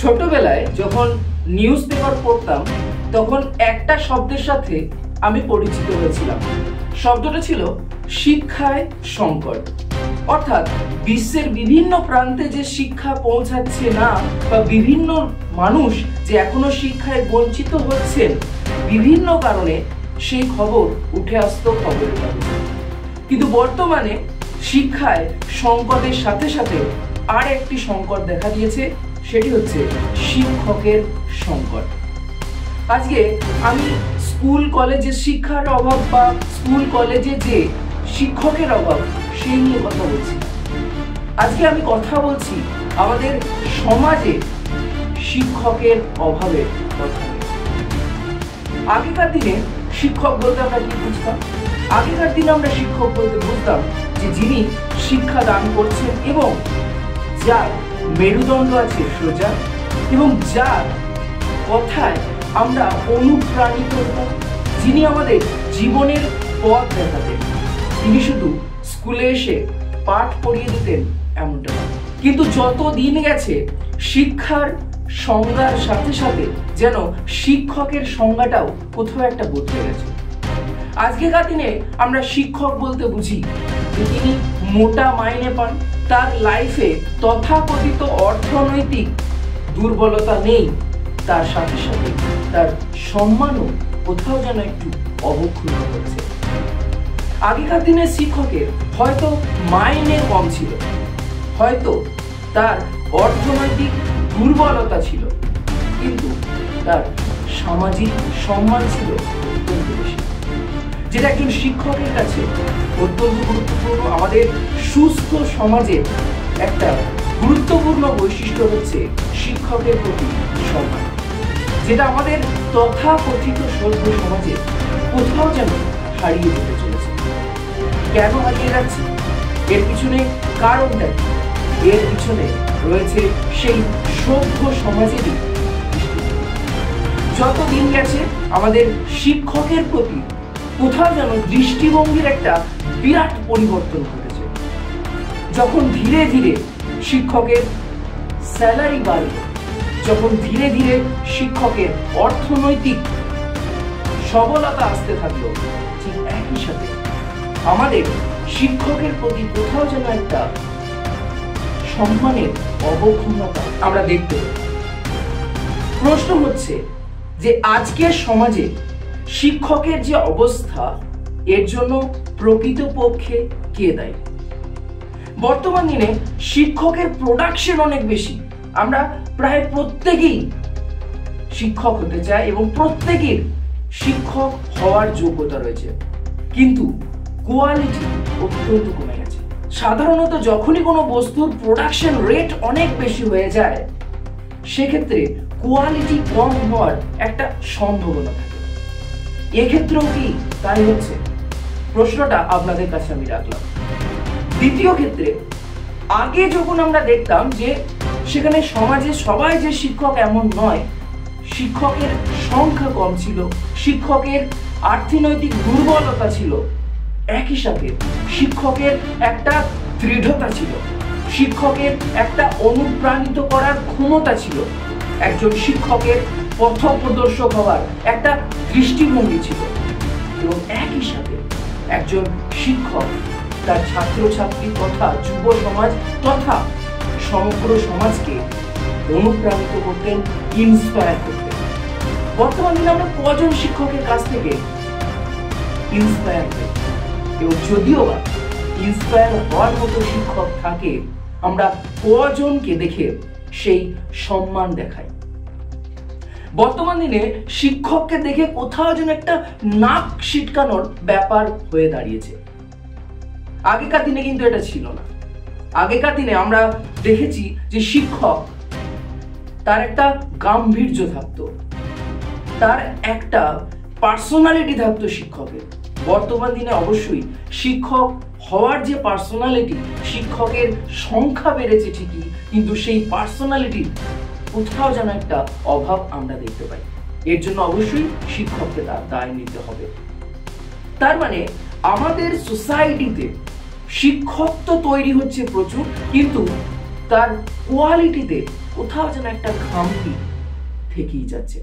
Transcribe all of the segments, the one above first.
ছোটবেলায় যখন news paper পড়তাম তখন একটা শব্দের সাথে আমি পরিচিত হয়েছিলাম। শব্দটা ছিল শিক্ষায় সংকট। অর্থাৎ বিশ্বের বিভিন্ন প্রান্তে যে শিক্ষা পৌঁছাচ্ছে না বা বিভিন্ন মানুষ যে এখনো শিক্ষায় বঞ্চিত হচ্ছেন, বিভিন্ন কারণে সেই খবর উঠে আসতো খবরের কাগজে। কিন্তু বর্তমানে শিক্ষায় সংকটের সাথে সাথে আর একটি সংকট দেখা দিয়েছে, সেটি হচ্ছে শিক্ষকের সংকট। আজকে আমি স্কুল কলেজে শিক্ষার অভাব বা স্কুল কলেজে যে শিক্ষকের অভাব সেই নিয়ে কথা বলছি। আজকে আমি কথা বলছি আমাদের সমাজে শিক্ষকের অভাবের কথা। আগেকার দিনে শিক্ষক বলতে আমরা কি বুঝতাম? আগেকার দিনে আমরা শিক্ষক বলতে বুঝতাম যে যিনি শিক্ষা দান করছেন এবং যার মেরুদণ্ড আছে সোজা এবং যার কথায় আমরা অনুপ্রাণিত হতাম, যিনি আমাদের জীবনের পথ দেখাতেন। তিনি শুধু স্কুলে এসে পাঠ পড়িয়ে দিতেন এমনটা না। কিন্তু যত দিন গেছে শিক্ষার সংজ্ঞার সাথে সাথে যেন শিক্ষকের সংজ্ঞাটাও কোথাও একটা বদলে গেছে। আজকেকার দিনে আমরা শিক্ষক বলতে বুঝি যে তিনি মোটা মাইনে পান, তার লাইফে তথাকথিত অর্থনৈতিক দুর্বলতা নেই, তার সাথে সাথে তার সম্মানও কোথাও যেন একটু অবক্ষুণ্ণ হচ্ছে। আগেকার দিনের শিক্ষকের হয়তো মাইনে কম ছিল, হয়তো তার অর্থনৈতিক দুর্বলতা ছিল, কিন্তু তার সামাজিক সম্মান ছিল অত্যন্ত বেশি, যেটা একজন শিক্ষকের কাছে অত্যন্ত গুরুত্বপূর্ণ। আমাদের সুস্থ সমাজের একটা গুরুত্বপূর্ণ বৈশিষ্ট্য হচ্ছে শিক্ষকের প্রতি সম্মান, যেটা আমাদের তথাকথিত সভ্য সমাজে কোথাও যেন হারিয়ে যেতে চলেছে। কেন হারিয়ে যাচ্ছে? এর পিছনে কারণটা কি? এর পিছনে রয়েছে সেই সভ্য সমাজেরই। যত দিন গেছে আমাদের শিক্ষকের প্রতি কোথাও যেন দৃষ্টিভঙ্গির একটা বিরাট পরিবর্তন ঘটেছে। যখন ধীরে ধীরে শিক্ষকের স্যালারি বাড়ল, যখন ধীরে ধীরে শিক্ষকের অর্থনৈতিক সবলতা আসতে থাকলো, ঠিক একই সাথে আমাদের শিক্ষকের প্রতি কোথাও যেন একটা সম্মানের অবক্ষুণ্ণতা আমরা দেখতে পাই। প্রশ্ন হচ্ছে যে আজকের সমাজে শিক্ষকের যে অবস্থা, এর জন্য প্রকৃতপক্ষে কে দায়ী? বর্তমান দিনে শিক্ষকের প্রোডাকশন অনেক বেশি। আমরা প্রায় প্রত্যেকেই শিক্ষক হতে চাই এবং প্রত্যেকের শিক্ষক হওয়ার যোগ্যতা রয়েছে, কিন্তু কোয়ালিটি অত্যন্ত কমে গেছে। সাধারণত যখনই কোনো বস্তুর প্রোডাকশন রেট অনেক বেশি হয়ে যায়, সেক্ষেত্রে কোয়ালিটি কম হওয়ার একটা সম্ভাবনা থাকে। এক্ষেত্রেও কি তাই হচ্ছে? প্রশ্নটা আপনাদের কাছে আমি রাখলাম। দ্বিতীয় ক্ষেত্রে, আগে যখন আমরা দেখতাম যে সেখানে সমাজে সবাই যে শিক্ষক এমন নয়, শিক্ষকের সংখ্যা কম ছিল, শিক্ষকের অর্থনৈতিক দুর্বলতা ছিল, একই সাথে শিক্ষকের একটা দৃঢ়তা ছিল, শিক্ষকের একটা অনুপ্রাণিত করার ক্ষমতা ছিল, একজন শিক্ষকের পথ প্রদর্শক হওয়ার একটা দৃষ্টিভঙ্গি ছিল, এবং একই সাথে একজন শিক্ষক তার ছাত্রছাত্রী তথা যুব সমাজ তথা সমগ্র সমাজকে অনুপ্রাণিত করতেন, ইন্সপায়ার করতেন। বর্তমান দিনে আমরা কজন শিক্ষকের কাছ থেকে ইন্সপায়ার হই? এবং যদিও বা ইন্সপায়ার হওয়ার মতো শিক্ষক থাকে, আমরা কজনকে দেখে সেই সম্মান দেখাই? বর্তমান দিনে শিক্ষককে দেখে কোথাও যেন একটা নাক সিটকানোর ব্যাপার হয়ে দাঁড়িয়েছে। আগেকার দিনে কিন্তু এটা ছিল না। আগেকার দিনে আমরা দেখেছি যে শিক্ষক তার একটা গাম্ভীর্য থাকতো, তার একটা পার্সোনালিটি থাকতো শিক্ষকের। বর্তমান দিনে অবশ্যই শিক্ষক হওয়ার যে পার্সোনালিটি, শিক্ষকের সংখ্যা বেড়েছে ঠিকই, কিন্তু সেই পার্সোনালিটির কোথাও যেন একটা অভাব আমরা দেখতে পাই। এর জন্য অবশ্যই শিক্ষককে তার দায় নিতে হবে। তার মানে আমাদের সোসাইটিতে শিক্ষক তো তৈরি হচ্ছে প্রচুর, কিন্তু তার কোয়ালিটিতে কোথাও যেন একটা খামতি থেকেই যাচ্ছে।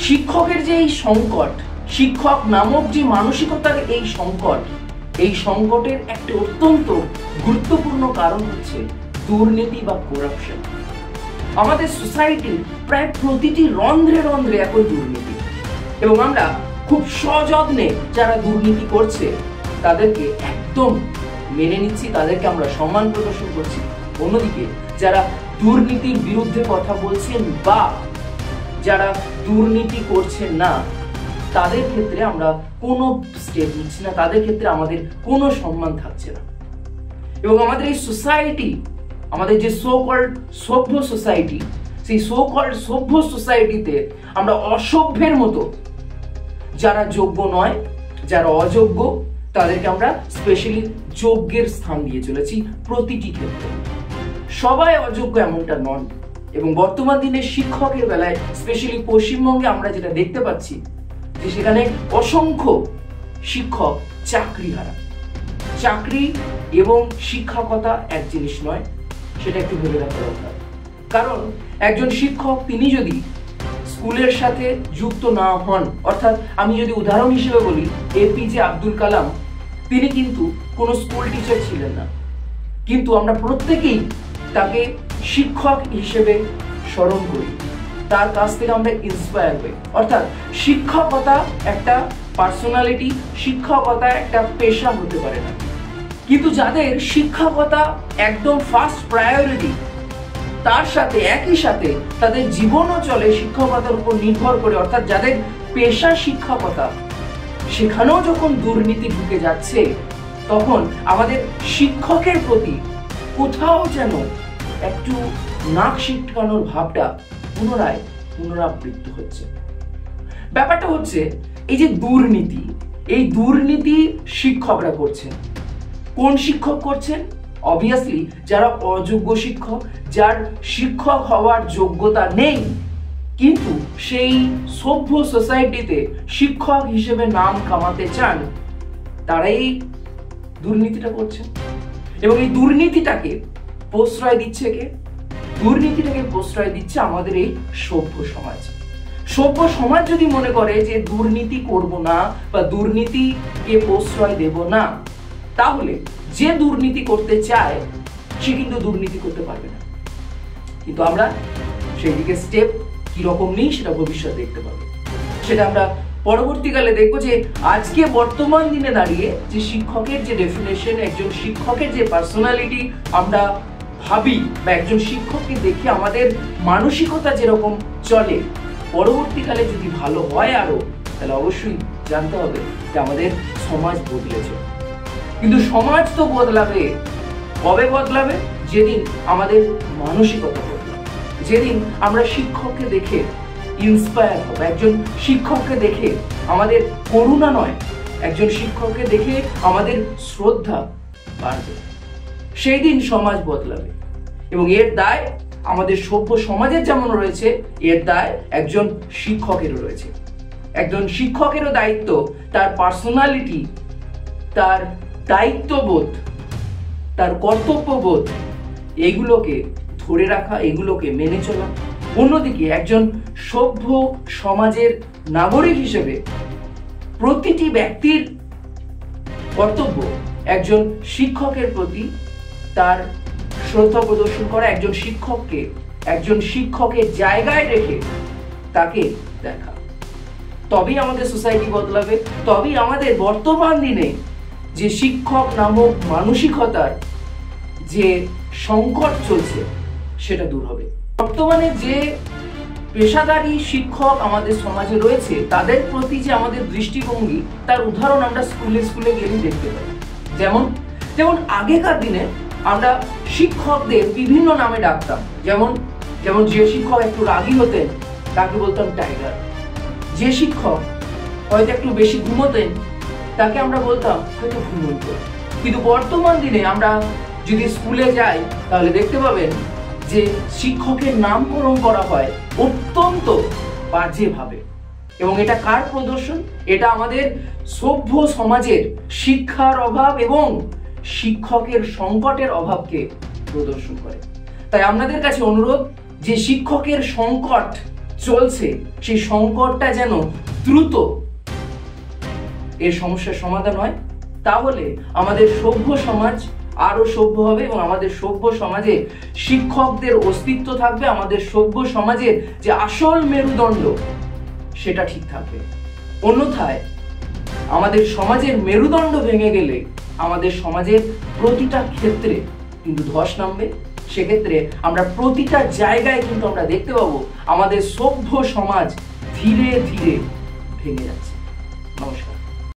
শিক্ষকের যে এই সংকট, শিক্ষক নামক যে মানসিকতার এই সংকটের একটা অত্যন্ত গুরুত্বপূর্ণ কারণ হচ্ছে দুর্নীতি বা করাপশন। আমাদের সোসাইটির প্রায় প্রতিটি রন্ধ্রে রন্ধ্রে একই দুর্নীতি, এবং আমরা খুব সযত্নে যারা দুর্নীতি করছে তাদেরকে একদম মেনে নিচ্ছি, তাদেরকে আমরা সম্মান প্রদর্শন করছি। অন্যদিকে যারা দুর্নীতির বিরুদ্ধে কথা বলছেন বা যারা দুর্নীতি করছেন না, তাদের ক্ষেত্রে আমরা কোনো স্টেপ নিচ্ছি না, তাদের ক্ষেত্রে আমাদের কোনো সম্মান থাকছে না। এবং আমাদের এই সোসাইটি, আমাদের যে সো কল্ড সভ্য সোসাইটি, সেই সো কল্ড সভ্য সোসাইটিতে আমরা অসভ্যের মতো যারা যোগ্য নয়, যারা অযোগ্য, তাদেরকে আমরা স্পেশালি যোগ্যের স্থান দিয়ে চলেছি প্রতিটি ক্ষেত্রে। সবাই অযোগ্য এমনটা নন। এবং বর্তমান দিনে শিক্ষকের বেলায় স্পেশালি পশ্চিমবঙ্গে আমরা যেটা দেখতে পাচ্ছি যে সেখানে অসংখ্য শিক্ষক চাকরিহারা। চাকরি এবং শিক্ষকতা এক জিনিস নয়, সেটা একটু ভেবে রাখা দরকার। কারণ একজন শিক্ষক তিনি যদি স্কুলের সাথে যুক্ত না হন, অর্থাৎ আমি যদি উদাহরণ হিসেবে বলি এপিজে আব্দুল কালাম, তিনি কিন্তু কোনো স্কুল টিচার ছিলেন না, কিন্তু আমরা প্রত্যেকেই তাকে শিক্ষক হিসেবে স্মরণ করি, তার কাছ থেকে আমরা ইন্সপায়ার হই। অর্থাৎ শিক্ষকতা একটা পার্সোনালিটি, শিক্ষকতা একটা পেশা হতে পারে না, কিন্তু যাদের শিক্ষকতা একদম ফার্স্ট প্রায়োরিটি, তার সাথে একই সাথে তাদের জীবনও চলে শিক্ষকতার উপর নির্ভর করে, অর্থাৎ যাদের পেশা শিক্ষকতা, সেখানেও যখন দুর্নীতি ঢুকে যাচ্ছে, তখন আমাদের শিক্ষকের প্রতি কোথাও যেন একটু নাক সিটকানোর ভাবটা পুনরাবৃত্তি হচ্ছে। ব্যাপারটা হচ্ছে এই যে দুর্নীতি, এই দুর্নীতি শিক্ষকরা করছেন। কোন শিক্ষক করছেন? অবভিয়াসলি যারা অযোগ্য শিক্ষক, যার শিক্ষক হওয়ার যোগ্যতা নেই, কিন্তু সেই সভ্য সোসাইটিতে শিক্ষক হিসেবে নাম কামাতে চান, তারাই দুর্নীতিটা করছেন। এবং এই দুর্নীতিটাকে প্রশ্রয় দিচ্ছে কে? দুর্নীতিটাকে প্রশ্রয় দিচ্ছে আমাদের এই সভ্য সমাজ। সভ্য সমাজ যদি মনে করে যে দুর্নীতি করব না বা দুর্নীতিকে প্রশ্রয় দেব না, তাহলে যে দুর্নীতি করতে চায় সে কিন্তু দুর্নীতি করতে পারবে না। কিন্তু আমরা সেই দিকে স্টেপ কিরকম নেই সেটা ভবিষ্যৎ দেখতে পাবো। সেটা আমরা পরবর্তীকালে দেখবো যে আজকে বর্তমান দিনে দাঁড়িয়ে যে শিক্ষকের যে ডেফিনেশন, একজন শিক্ষকের যে পার্সোনালিটি আমরা ভাবি বা একজন শিক্ষককে দেখে আমাদের মানসিকতা যেরকম চলে, পরবর্তীকালে যদি ভালো হয় আরো, তাহলে অবশ্যই জানতে হবে যে আমাদের সমাজ বদলেছে। কিন্তু সমাজ তো বদলাবে, কবে বদলাবে? যেদিন আমাদের মানসিকতা বদলাবে, যেদিন আমরা শিক্ষককে দেখে ইন্সপায়ার হবে, একজন শিক্ষককে দেখে আমাদের করুণা নয়, একজন শিক্ষককে দেখে আমাদের শ্রদ্ধা বাড়বে, সেই দিন সমাজ বদলাবে। এবং এর দায় আমাদের সভ্য সমাজের যেমন রয়েছে, এর দায় একজন শিক্ষকেরও রয়েছে। একজন শিক্ষকেরও দায়িত্ব তার পার্সোনালিটি, তার দায়িত্ববোধ, তার কর্তব্যবোধ, এগুলোকে ধরে রাখা, এগুলোকে মেনে চলা। অন্যদিকে একজন সভ্য সমাজের নাগরিক হিসেবে প্রতিটি ব্যক্তির কর্তব্য একজন শিক্ষকের প্রতি তার শ্রদ্ধা প্রদর্শন করা, একজন শিক্ষককে একজন শিক্ষকের জায়গায় রেখে তাকে দেখা। তবেই আমাদের সোসাইটি বদলাবে, তবেই আমাদের বর্তমান দিনে যে শিক্ষক নামক মানসিকতার যে সংকট চলছে সেটা দূর হবে। বর্তমানে যে পেশাদারী শিক্ষক আমাদের সমাজে রয়েছে, তাদের প্রতি যে আমাদের দৃষ্টিভঙ্গি, তার উদাহরণ আমরা স্কুলে স্কুলে গেলেই দেখতে পাই। যেমন আগেকার দিনে আমরা শিক্ষকদের বিভিন্ন নামে ডাকতাম। যেমন যে শিক্ষক একটু রাগী হতেন তাকে বলতাম টাইগার, যে শিক্ষক হয়তো একটু বেশি ঘুমোতেন তাকে আমরা বলতাম হয়তো ঘুমন্ত। কিন্তু বর্তমান দিনে আমরা যদি স্কুলে যাই তাহলে দেখতে পাবেন যে শিক্ষকের নামকরণ করা হয় অত্যন্ত বাজেভাবে। এবং এটা কার প্রদর্শন? এটা আমাদের সভ্য সমাজের শিক্ষার অভাব এবং শিক্ষকের সংকটের অভাবকে প্রদর্শন করে। তাই আপনাদের কাছে অনুরোধ, যে শিক্ষকের সংকট চলছে সেই সংকটটা যেন দ্রুত এর সমস্যার সমাধান হয়, তাহলে আমাদের সভ্য সমাজ আরো সভ্য হবে এবং আমাদের সভ্য সমাজে শিক্ষকদের অস্তিত্ব থাকবে। আমাদের সভ্য সমাজের যে আসল মেরুদণ্ড সেটা ঠিক থাকবে। অন্যথায় আমাদের সমাজের মেরুদণ্ড ভেঙে গেলে আমাদের সমাজের প্রতিটা ক্ষেত্রে কিন্তু ধস নামবে। সেক্ষেত্রে আমরা প্রতিটা জায়গায় কিন্তু আমরা দেখতে পাবো আমাদের সভ্য সমাজ ধীরে ধীরে ভেঙে যাচ্ছে।